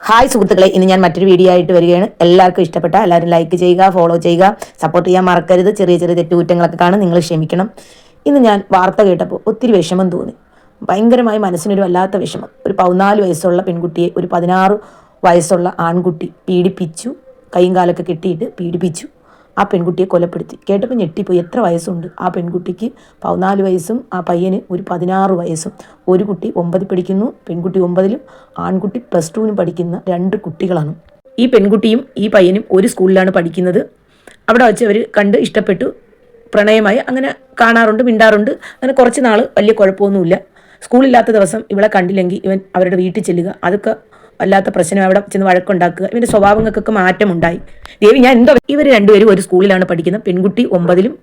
Hi സുഹൃത്തുക്കളെ, ഇന്ന് ഞാൻ മറ്റൊരു വീഡിയോ ആയിട്ട് വരികയാണ്. എല്ലാവർക്കും ഇഷ്ടപ്പെട്ട എല്ലാവരും ലൈക്ക് ചെയ്യുക, ഫോളോ ചെയ്യുക, സപ്പോർട്ട് ചെയ്യാൻ മറക്കരുത്. ചെറിയ ചെറിയ തെറ്റുകുറ്റങ്ങളൊക്കെ കാണും, നിങ്ങൾ ക്ഷമിക്കണം. ഇന്ന് ഞാൻ വാർത്ത കേട്ടപ്പോൾ ഒത്തിരി വിഷമം തോന്നി. ഭയങ്കരമായി മനസ്സിനൊരു വല്ലാത്ത വിഷമം. ഒരു 14 വയസ്സുള്ള പെൺകുട്ടിയെ ഒരു 16 വയസ്സുള്ള ആൺകുട്ടി പീഡിപ്പിച്ചു, കൈയും കാലൊക്കെ കെട്ടിയിട്ട് പീഡിപ്പിച്ചു. ആ പെൺകുട്ടിയെ കൊലപ്പെടുത്തി. കേട്ടപ്പോൾ ഞെട്ടിപ്പോയി. എത്ര വയസ്സുണ്ട് ആ പെൺകുട്ടിക്ക്? 14 വയസ്സും ആ പയ്യന് ഒരു 16 വയസ്സും. ഒരു കുട്ടി 9 പഠിക്കുന്നു, പെൺകുട്ടി 9ലും ആൺകുട്ടി +2 പഠിക്കുന്ന 2 കുട്ടികളാണ്. ഈ പെൺകുട്ടിയും ഈ പയ്യനും ഒരു സ്കൂളിലാണ് പഠിക്കുന്നത്. അവിടെ വെച്ച് അവർ കണ്ട് ഇഷ്ടപ്പെട്ടു, പ്രണയമായി. അങ്ങനെ കാണാറുണ്ട്, മിണ്ടാറുണ്ട്. അങ്ങനെ കുറച്ച് നാൾ വലിയ കുഴപ്പമൊന്നുമില്ല. സ്കൂളില്ലാത്ത ദിവസം ഇവളെ കണ്ടില്ലെങ്കിൽ ഇവൻ അവരുടെ വീട്ടിൽ ചെല്ലുക, അതൊക്കെ വല്ലാത്ത പ്രശ്നം. അവിടെ ചെന്ന് വഴക്കുണ്ടാക്കുക. ഇവൻ്റെ സ്വഭാവങ്ങൾക്കൊക്കെ മാറ്റമുണ്ടായി. ദേവി, ഞാൻ എന്തോ ഇവർ രണ്ടുപേരും ഒരു സ്കൂളിലാണ് പഠിക്കുന്നത്. പെൺകുട്ടി 9ലും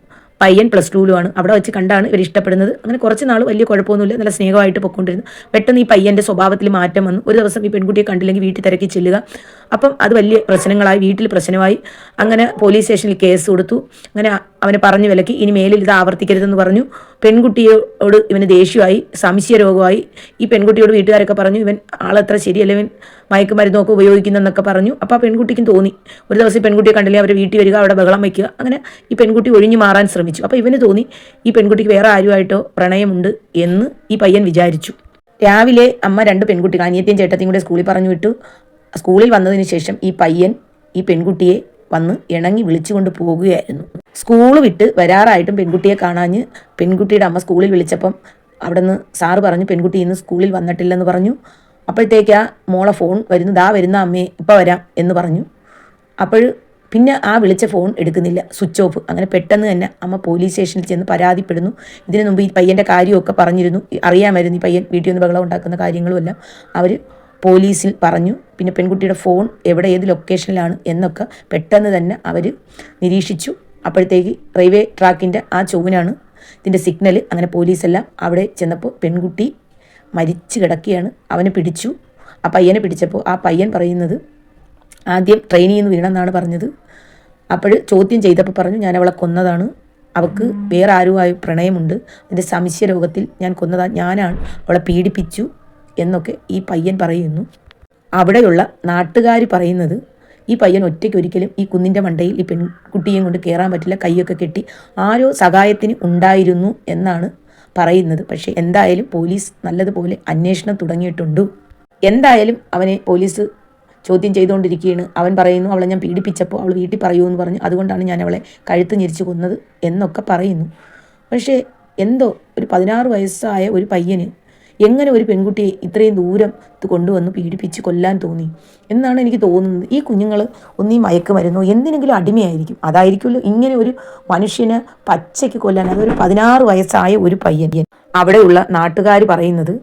പയ്യൻ +2ലുമാണ്. അവിടെ വെച്ച് കണ്ടാണ് ഇവർ ഇഷ്ടപ്പെടുന്നത്. അങ്ങനെ കുറച്ച് നാൾ വലിയ കുഴപ്പമൊന്നുമില്ല, നല്ല സ്നേഹമായിട്ട് പൊയ്ക്കൊണ്ടിരുന്നു. പെട്ടെന്ന് ഈ പയ്യൻ്റെ സ്വഭാവത്തിൽ മാറ്റം വന്നു. ഒരു ദിവസം ഈ പെൺകുട്ടിയെ കണ്ടില്ലെങ്കിൽ വീട്ടിൽ തിരക്കി ചെല്ലുക. അപ്പം അത് വലിയ പ്രശ്നങ്ങളായി, വീട്ടിൽ പ്രശ്നമായി. അങ്ങനെ പോലീസ് സ്റ്റേഷനിൽ കേസ് കൊടുത്തു. അങ്ങനെ അവനെ പറഞ്ഞു വിലക്കി, ഇനി മേലിൽ ഇത് ആവർത്തിക്കരുതെന്ന് പറഞ്ഞു. പെൺകുട്ടിയോട് ഇവന് ദേഷ്യമായി, സംശയരോഗമായി. ഈ പെൺകുട്ടിയോട് വീട്ടുകാരൊക്കെ പറഞ്ഞു, ഇവൻ ആളത്ര ശരിയല്ല, ഇവൻ മയക്കുമരുന്നൊക്കെ ഉപയോഗിക്കുന്നെന്നൊക്കെ പറഞ്ഞു. അപ്പോൾ ആ പെൺകുട്ടിക്കും തോന്നി, ഒരു ദിവസം ഈ പെൺകുട്ടിയെ കണ്ടില്ലേ അവരെ വീട്ടിൽ വരിക, അവിടെ ബഹളം വയ്ക്കുക. അങ്ങനെ ഈ പെൺകുട്ടി ഒഴിഞ്ഞു മാറാൻ ശ്രമിച്ചു. അപ്പോൾ ഇവന് തോന്നി ഈ പെൺകുട്ടിക്ക് വേറെ ആരുമായിട്ടോ പ്രണയമുണ്ട് എന്ന് ഈ പയ്യൻ വിചാരിച്ചു. രാവിലെ അമ്മ 2 പെൺകുട്ടികൾ, അനിയത്തിയും ചേട്ടത്തിയും കൂടെ സ്കൂളിൽ പറഞ്ഞു വിട്ടു. സ്കൂളിൽ വന്നതിന് ശേഷം ഈ പയ്യൻ ഈ പെൺകുട്ടിയെ വന്ന് ഇണങ്ങി വിളിച്ചുകൊണ്ട് പോകുകയായിരുന്നു. സ്കൂൾ വിട്ട് വരാറായിട്ടും പെൺകുട്ടിയെ കാണാഞ്ഞ് പെൺകുട്ടിയുടെ അമ്മ സ്കൂളിൽ വിളിച്ചപ്പം അവിടെ നിന്ന് സാറ് പറഞ്ഞു, പെൺകുട്ടി ഇന്ന് സ്കൂളിൽ വന്നിട്ടില്ലെന്ന് പറഞ്ഞു. അപ്പോഴത്തേക്ക് ആ മോളെ ഫോൺ വരുന്നു, ദാ വരുന്ന അമ്മയെ, ഇപ്പോൾ വരാം എന്ന് പറഞ്ഞു. അപ്പോൾ പിന്നെ ആ വിളിച്ച ഫോൺ എടുക്കുന്നില്ല, സ്വിച്ച് ഓഫ്. അങ്ങനെ പെട്ടെന്ന് തന്നെ അമ്മ പോലീസ് സ്റ്റേഷനിൽ ചെന്ന് പരാതിപ്പെടുന്നു. ഇതിനു മുമ്പ് ഈ പയ്യൻ്റെ കാര്യമൊക്കെ പറഞ്ഞിരുന്നു, അറിയാമായിരുന്നു ഈ പയ്യൻ വീട്ടിൽ നിന്ന് ബഹളം ഉണ്ടാക്കുന്ന കാര്യങ്ങളുമെല്ലാം അവർ പോലീസിൽ പറഞ്ഞു. പിന്നെ പെൺകുട്ടിയുടെ ഫോൺ എവിടെ, ഏത് ലൊക്കേഷനിലാണ് എന്നൊക്കെ പെട്ടെന്ന് തന്നെ അവർ നിരീക്ഷിച്ചു. അപ്പോഴത്തേക്ക് റെയിൽവേ ട്രാക്കിൻ്റെ ആ ചുവനാണ് ഇതിൻ്റെ സിഗ്നൽ. അങ്ങനെ പോലീസെല്ലാം അവിടെ ചെന്നപ്പോൾ പെൺകുട്ടി മരിച്ചു കിടക്കുകയാണ്. അവനെ പിടിച്ചു. ആ പയ്യനെ പിടിച്ചപ്പോൾ ആ പയ്യൻ പറയുന്നത്, ആദ്യം ട്രെയിനിൽ നിന്ന് വീണെന്നാണ് പറഞ്ഞത്. അപ്പോൾ ചോദ്യം ചെയ്തപ്പോൾ പറഞ്ഞു, ഞാൻ അവളെ കൊന്നതാണ്, അവൾക്ക് വേറെ ആരുമായി പ്രണയമുണ്ട്, അതിൻ്റെ സംശയരോഗത്തിൽ ഞാൻ കൊന്നതാണ്, ഞാനാണ് അവളെ പീഡിപ്പിച്ചു എന്നൊക്കെ ഈ പയ്യൻ പറയുന്നു. അവിടെയുള്ള നാട്ടുകാർ പറയുന്നത്, ഈ പയ്യൻ ഒറ്റയ്ക്ക് ഒരിക്കലും ഈ കുന്നിൻ്റെ മണ്ടയിൽ ഈ പെൺകുട്ടിയെയും കൊണ്ട് കയറാൻ പറ്റില്ല, കൈയൊക്കെ കെട്ടി ആരോ സഹായത്തിന് ഉണ്ടായിരുന്നു എന്നാണ് പറയുന്നത്. പക്ഷേ എന്തായാലും പോലീസ് നല്ലതുപോലെ അന്വേഷണം തുടങ്ങിയിട്ടുണ്ട്. എന്തായാലും അവനെ പോലീസ് ചോദ്യം ചെയ്തുകൊണ്ടിരിക്കുകയാണ്. അവൻ പറയുന്നു, അവളെ ഞാൻ പീഡിപ്പിച്ചപ്പോൾ അവൾ വീട്ടിൽ പറയുമെന്ന് പറഞ്ഞു, അതുകൊണ്ടാണ് ഞാൻ അവളെ കഴുത്ത് ഞെരിച്ച് കൊന്നത് എന്നൊക്കെ പറയുന്നു. പക്ഷേ എന്തോ ഒരു 16 വയസ്സായ ഒരു പയ്യന് എങ്ങനെ ഒരു പെൺകുട്ടിയെ ഇത്രയും ദൂരം കൊണ്ടുവന്ന് പീഡിപ്പിച്ച് കൊല്ലാൻ തോന്നി എന്നാണ് എനിക്ക് തോന്നുന്നത്. ഈ കുഞ്ഞുങ്ങൾ ഒന്നീ മയക്കുമരുന്നോ എന്തിനെങ്കിലും അടിമയായിരിക്കും. അതായിരിക്കുമല്ലോ ഇങ്ങനെ ഒരു മനുഷ്യനെ പച്ചയ്ക്ക് കൊല്ലാൻ. അതൊരു 16 വയസ്സായ ഒരു പയ്യൻ. അവിടെയുള്ള നാട്ടുകാർ പറയുന്നത്,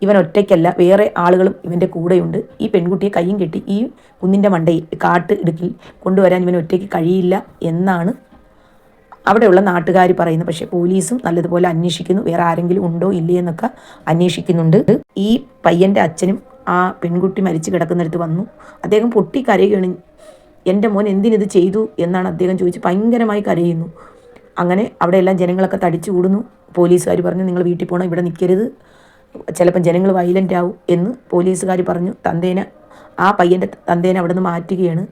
ഇവൻ ഒറ്റയ്ക്കല്ല, വേറെ ആളുകളും ഇവൻ്റെ കൂടെയുണ്ട്. ഈ പെൺകുട്ടിയെ കയ്യും കെട്ടി ഈ കുന്നിൻ്റെ മണ്ടയിൽ കാട്ട് ഇടുക്കിൽ കൊണ്ടുവരാൻ ഇവൻ ഒറ്റയ്ക്ക് കഴിയില്ല എന്നാണ് അവിടെയുള്ള നാട്ടുകാർ പറയുന്നത്. പക്ഷേ പോലീസും നല്ലതുപോലെ അന്വേഷിക്കുന്നു, വേറെ ആരെങ്കിലും ഉണ്ടോ ഇല്ലേ എന്നൊക്കെ അന്വേഷിക്കുന്നുണ്ട്. ഈ പയ്യൻ്റെ അച്ഛനും ആ പെൺകുട്ടി മരിച്ചു കിടക്കുന്നിടത്ത് വന്നു. അദ്ദേഹം പൊട്ടി കരയുകയാണ്. എൻ്റെ മോൻ എന്തിനിത് ചെയ്തു എന്നാണ് അദ്ദേഹം ചോദിച്ച് ഭയങ്കരമായി കരയുന്നു. അങ്ങനെ അവിടെയെല്ലാം ജനങ്ങളൊക്കെ തടിച്ചു കൂടുന്നു. പോലീസുകാർ പറഞ്ഞു, നിങ്ങൾ വീട്ടിൽ പോകണം, ഇവിടെ നിൽക്കരുത്, ചിലപ്പം ജനങ്ങൾ വയലൻ്റ് ആവും എന്ന് പോലീസുകാർ പറഞ്ഞു. ആ പയ്യൻ്റെ തന്തേനെ അവിടെ നിന്ന് മാറ്റുകയാണ്.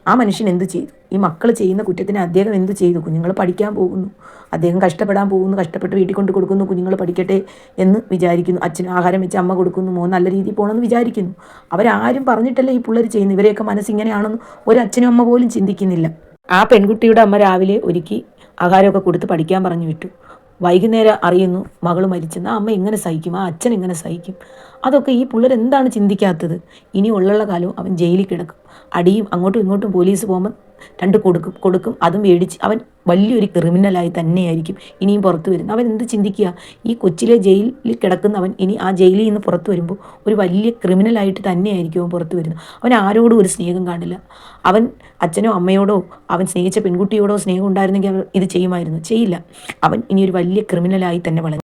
ആ മനുഷ്യൻ എന്ത് ചെയ്തു? ഈ മക്കൾ ചെയ്യുന്ന കുറ്റത്തിന് അദ്ദേഹം എന്ത് ചെയ്തു? കുഞ്ഞുങ്ങൾ പഠിക്കാൻ പോകുന്നു, അദ്ദേഹം കഷ്ടപ്പെടാൻ പോകുന്നു, കഷ്ടപ്പെട്ട് വീട്ടിൽ കൊണ്ട് കൊടുക്കുന്നു, കുഞ്ഞുങ്ങൾ പഠിക്കട്ടെ എന്ന് വിചാരിക്കുന്നു. അച്ഛന് ആഹാരം വെച്ച് അമ്മ കൊടുക്കുന്നു, മോൻ നല്ല രീതിയിൽ പോകണമെന്ന് വിചാരിക്കുന്നു. അവരാരും പറഞ്ഞിട്ടല്ല ഈ പിള്ളേർ ചെയ്യുന്നു. ഇവരെയൊക്കെ മനസ്സിങ്ങനെയാണെന്ന് ഒരു അച്ഛനും അമ്മ പോലും ചിന്തിക്കുന്നില്ല. ആ പെൺകുട്ടിയുടെ അമ്മ രാവിലെ ഒരുക്കി ആഹാരമൊക്കെ കൊടുത്ത് പഠിക്കാൻ പറഞ്ഞു വിട്ടു. വൈകുന്നേരം അറിയുന്നു മകൾ മരിച്ചെന്ന്. ആ അമ്മ എങ്ങനെ സഹിക്കും? ആ അച്ഛൻ എങ്ങനെ സഹിക്കും? അതൊക്കെ ഈ പിള്ളേർ എന്താണ് ചിന്തിക്കാത്തത്? ഇനി ഉള്ള കാലവും അവൻ ജയിലിൽ കിടക്കും. അടിയും അങ്ങോട്ടും ഇങ്ങോട്ടും പോലീസ് പോകുമ്പോൾ 2 കൊടുക്കും. അതും മേടിച്ച് അവൻ വലിയൊരു ക്രിമിനലായി തന്നെയായിരിക്കും ഇനിയും പുറത്തു വരുന്നത്. അവൻ എന്ത് ചിന്തിക്കുക? ഈ കൊച്ചിലെ ജയിലിൽ കിടക്കുന്നവൻ ഇനി ആ ജയിലിൽ നിന്ന് പുറത്തു വരുമ്പോൾ ഒരു വലിയ ക്രിമിനലായിട്ട് തന്നെയായിരിക്കും അവൻ പുറത്തു വരുന്നത്. അവൻ ആരോടും ഒരു സ്നേഹം കാണില്ല. അവൻ അച്ഛനോ അമ്മയോടോ അവൻ സ്നേഹിച്ച പെൺകുട്ടിയോടോ സ്നേഹം ഉണ്ടായിരുന്നെങ്കിൽ അവർ ഇത് ചെയ്യുമായിരുന്നു? ചെയ്യില്ല. അവൻ ഇനി ഒരു വലിയ ക്രിമിനലായി തന്നെ വളരും.